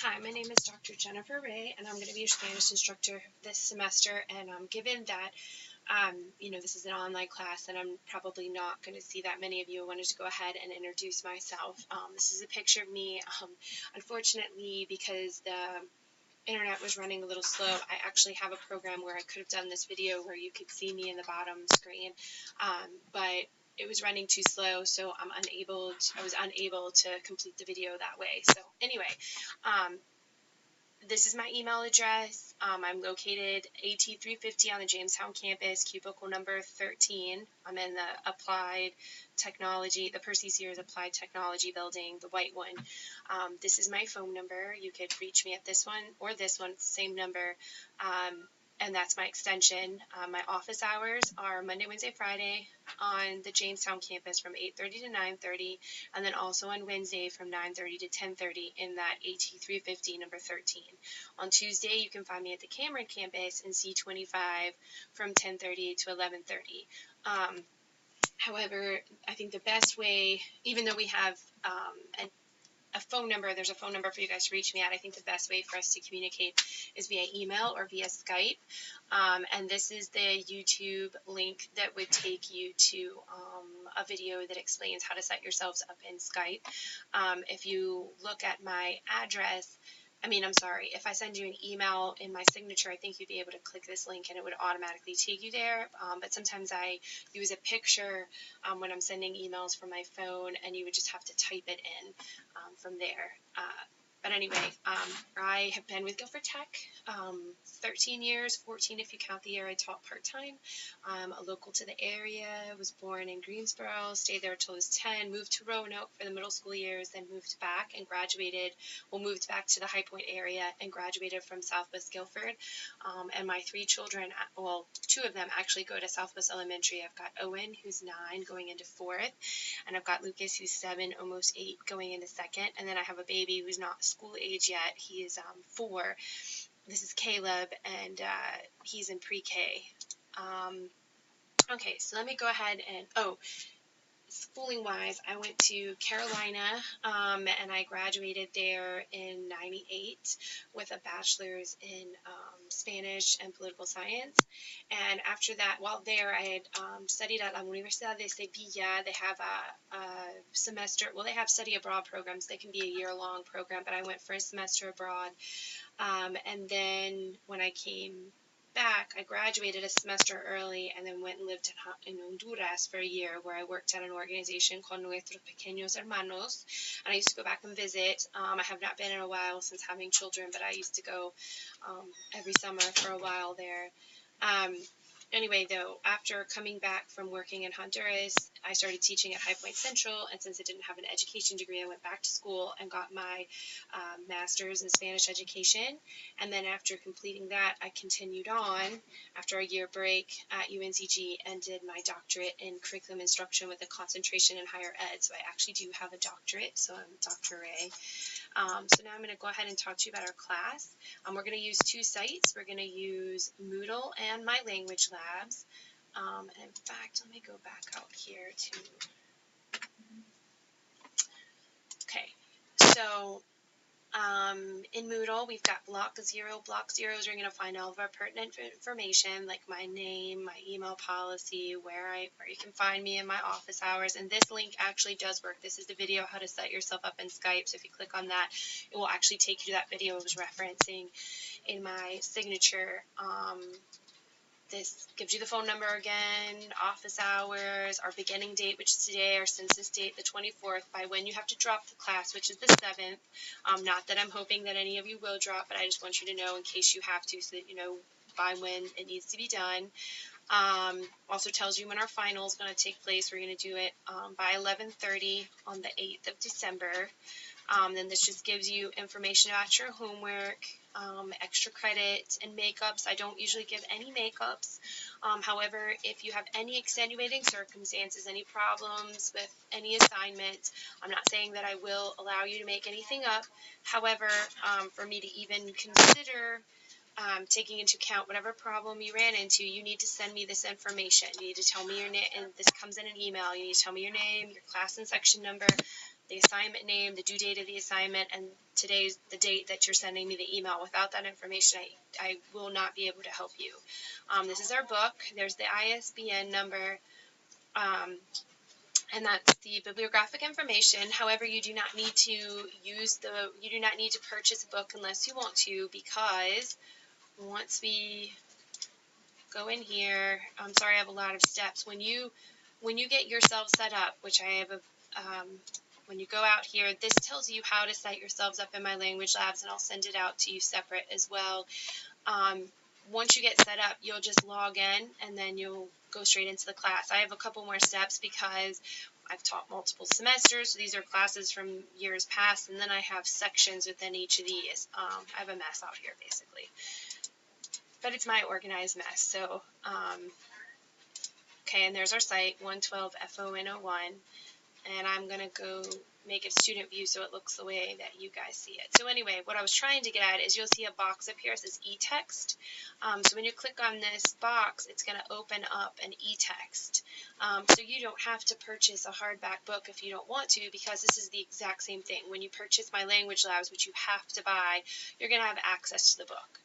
Hi, my name is Dr. Jennifer Ray, and I'm going to be your Spanish instructor this semester. And given that, this is an online class, and I'm probably not going to see that many of you, I wanted to go ahead and introduce myself. This is a picture of me. Unfortunately, because the internet was running a little slow, I actually have a program where I could have done this video where you could see me in the bottom screen, but it was running too slow, so I was unable to complete the video that way. So anyway, this is my email address. I'm located AT350 on the Jamestown campus, cubicle number 13. I'm in the Applied Technology, the Percy Sears Applied Technology building, the white one. This is my phone number. You could reach me at this one or this one, it's the same number. And that's my extension. My office hours are Monday, Wednesday, Friday on the Jamestown campus from 8:30 to 9:30, and then also on Wednesday from 9:30 to 10:30 in that AT350 number 13. On Tuesday, you can find me at the Cameron campus in C25 from 10:30 to 11:30. However, I think the best way, even though we have a phone number, there's a phone number for you guys to reach me at. I think the best way for us to communicate is via email or via Skype. And this is the YouTube link that would take you to a video that explains how to set yourselves up in Skype. If you look at my address, if I send you an email in my signature, I think you'd be able to click this link and it would automatically take you there. But sometimes I use a picture when I'm sending emails from my phone, and you would just have to type it in from there. But anyway, I have been with Guilford Tech 13 years, 14 if you count the year I taught part-time. I'm a local to the area, was born in Greensboro, stayed there until I was 10, moved to Roanoke for the middle school years, then moved back and moved back to the High Point area and graduated from Southwest Guilford. And my three children, well, two of them actually go to Southwest Elementary. I've got Owen, who's 9, going into 4th, and I've got Lucas, who's 7, almost 8, going into 2nd, and then I have a baby who's not school age yet. He is 4. This is Caleb, and he's in pre-K. Okay, so let me go ahead and, schooling-wise, I went to Carolina, and I graduated there in '98 with a bachelor's in Spanish and political science. And after that, while there, I had studied at La Universidad de Sevilla. They have a semester, well, they have study abroad programs. They can be a year-long program, but I went for a semester abroad. And then when I came back, I graduated a semester early and then went and lived in Honduras for a year, where I worked at an organization called Nuestros Pequeños Hermanos, and I used to go back and visit. I have not been in a while since having children, but I used to go every summer for a while there. Anyway, though, after coming back from working in Honduras, I started teaching at High Point Central, and since I didn't have an education degree, I went back to school and got my master's in Spanish education. And then after completing that, I continued on after a year break at UNCG and did my doctorate in curriculum instruction with a concentration in higher ed. So I actually do have a doctorate, so I'm Dr. Ray. So now I'm going to go ahead and talk to you about our class. We're going to use 2 sites. We're going to use Moodle and My Language Labs. And in fact, let me go back out here to... Okay, so in Moodle, we've got block 0. Block 0 is where you're going to find all of our pertinent information, like my name, my email policy, where you can find me in my office hours. And this link actually does work. This is the video how to set yourself up in Skype. So if you click on that, it will actually take you to that video I was referencing in my signature. This gives you the phone number again, office hours, our beginning date, which is today, our census date, the 24th, by when you have to drop the class, which is the 7th. Not that I'm hoping that any of you will drop, but I just want you to know in case you have to, so that you know by when it needs to be done. Also tells you when our final is going to take place. We're going to do it by 11:30 on the 8th of December. Then this just gives you information about your homework, extra credit, and makeups. I don't usually give any makeups. However, if you have any extenuating circumstances, any problems with any assignment, I'm not saying that I will allow you to make anything up. However, for me to even consider taking into account whatever problem you ran into, you need to send me this information. You need to tell me your name, and this comes in an email. You need to tell me your name, your class and section number, the assignment name, the due date of the assignment, and today's the date that you're sending me the email. Without that information, I will not be able to help you. This is our book. There's the ISBN number, and that's the bibliographic information. However, you do not need to purchase a book unless you want to, because once we go in here, I'm sorry, I have a lot of steps. When you get yourself set up, which I have when you go out here, this tells you how to set yourselves up in My Language Labs, and I'll send it out to you separate as well. Once you get set up, you'll just log in, and then you'll go straight into the class. I have a couple more steps because I've taught multiple semesters, so these are classes from years past, and then I have sections within each of these. I have a mess out here, basically. But it's my organized mess, so, okay, and there's our site, 112FON01, and I'm going to go make it student view so it looks the way that you guys see it. So anyway, what I was trying to get at is you'll see a box up here that says Etext. So when you click on this box, it's going to open up an Etext. So you don't have to purchase a hardback book if you don't want to, because this is the exact same thing. When you purchase My Language Labs, which you have to buy, you're going to have access to the book.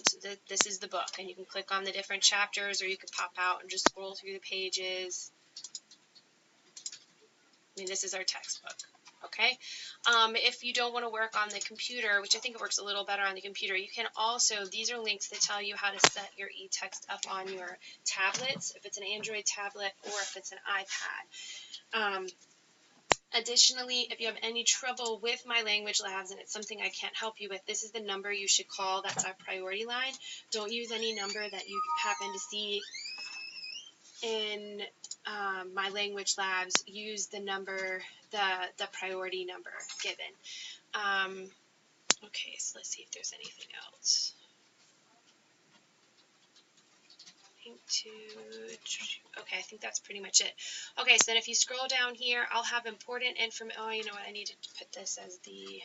So this is the book, and you can click on the different chapters, or you can pop out and just scroll through the pages. I mean, this is our textbook, okay? If you don't want to work on the computer, which I think it works a little better on the computer, you can also, these are links that tell you how to set your eText up on your tablets, if it's an Android tablet or if it's an iPad. Additionally, if you have any trouble with My Language Labs and it's something I can't help you with, this is the number you should call. That's our priority line. Don't use any number that you happen to see in My Language Labs. Use the number, the priority number given. Okay, so let's see if there's anything else. Okay, I think that's pretty much it. Okay, so then if you scroll down here, I'll have important information. Oh, you know what? I need to put this as the,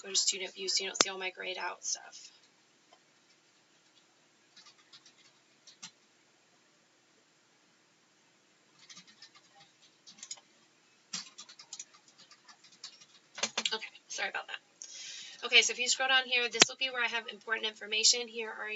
go to student view so you don't see all my grayed out stuff. Okay, sorry about that. Okay, so if you scroll down here, this will be where I have important information. These are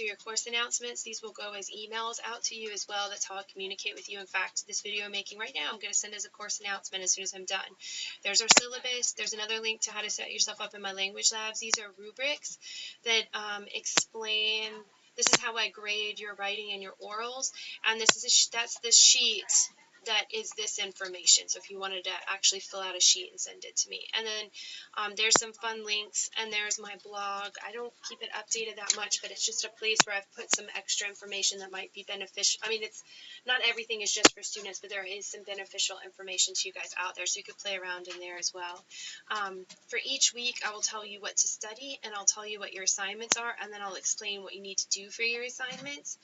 your course announcements. These will go as emails out to you as well. That's how I'll communicate with you. In fact, this video I'm making right now, I'm going to send as a course announcement as soon as I'm done. There's our syllabus. There's another link to how to set yourself up in My Language Labs. These are rubrics that explain, this is how I grade your writing and your orals, and that's the sheet that is this information. So if you wanted to actually fill out a sheet and send it to me. And then there's some fun links, and there's my blog. I don't keep it updated that much, but it's just a place where I've put some extra information that might be beneficial. I mean, it's not everything is just for students, but there is some beneficial information to you guys out there, so you could play around in there as well. For each week, I will tell you what to study, and I'll tell you what your assignments are, and then I'll explain what you need to do for your assignments.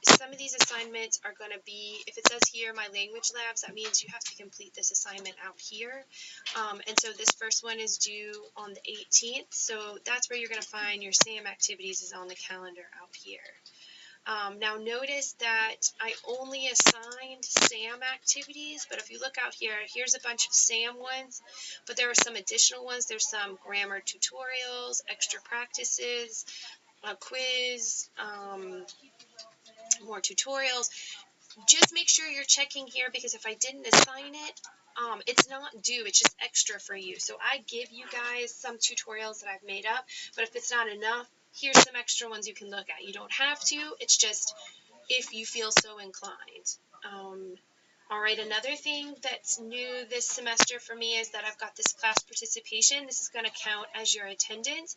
Some of these assignments are going to be, if it says here, My Language Labs, that means you have to complete this assignment out here. And so this first one is due on the 18th, so that's where you're going to find your SAM activities is on the calendar out here. Now notice that I only assigned SAM activities, but if you look out here, here's a bunch of SAM ones, but there are some additional ones. There's some grammar tutorials, extra practices, a quiz, more tutorials. Just make sure you're checking here, because if I didn't assign it, it's not due, it's just extra for you. So I give you guys some tutorials that I've made up, but if it's not enough, here's some extra ones you can look at. You don't have to, it's just if you feel so inclined. All right, another thing that's new this semester for me is that I've got this class participation. This is going to count as your attendance.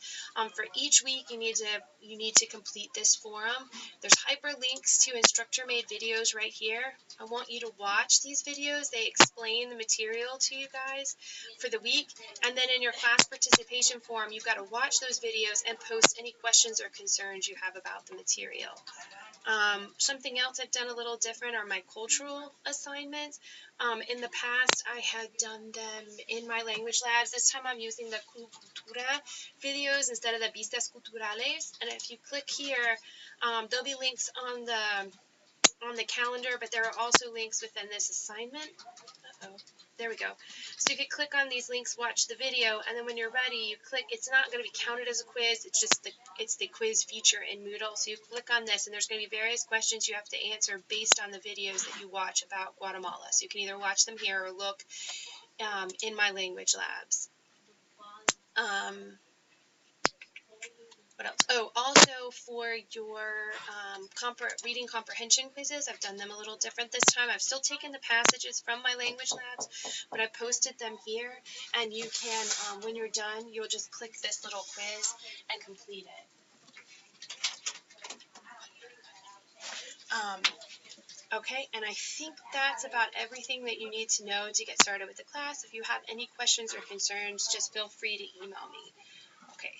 For each week, you need to complete this forum. There's hyperlinks to instructor-made videos right here. I want you to watch these videos. They explain the material to you guys for the week. And then in your class participation forum, you've got to watch those videos and post any questions or concerns you have about the material. Something else I've done a little different are my cultural assignments. In the past, I had done them in My Language Labs. This time I'm using the Cultura videos instead of the Vistas Culturales. And if you click here, there'll be links on the calendar, but there are also links within this assignment. Oh, there we go. So you could click on these links, watch the video, and then when you're ready, you click. It's not going to be counted as a quiz. It's just it's the quiz feature in Moodle. So you click on this, and there's going to be various questions you have to answer based on the videos that you watch about Guatemala. So you can either watch them here or look in my language labs. What else? Oh, also for your reading comprehension quizzes, I've done them a little different this time. I've still taken the passages from my language labs, but I posted them here, and you can, when you're done, you'll just click this little quiz and complete it. Okay, and I think that's about everything that you need to know to get started with the class. If you have any questions or concerns, just feel free to email me. Okay.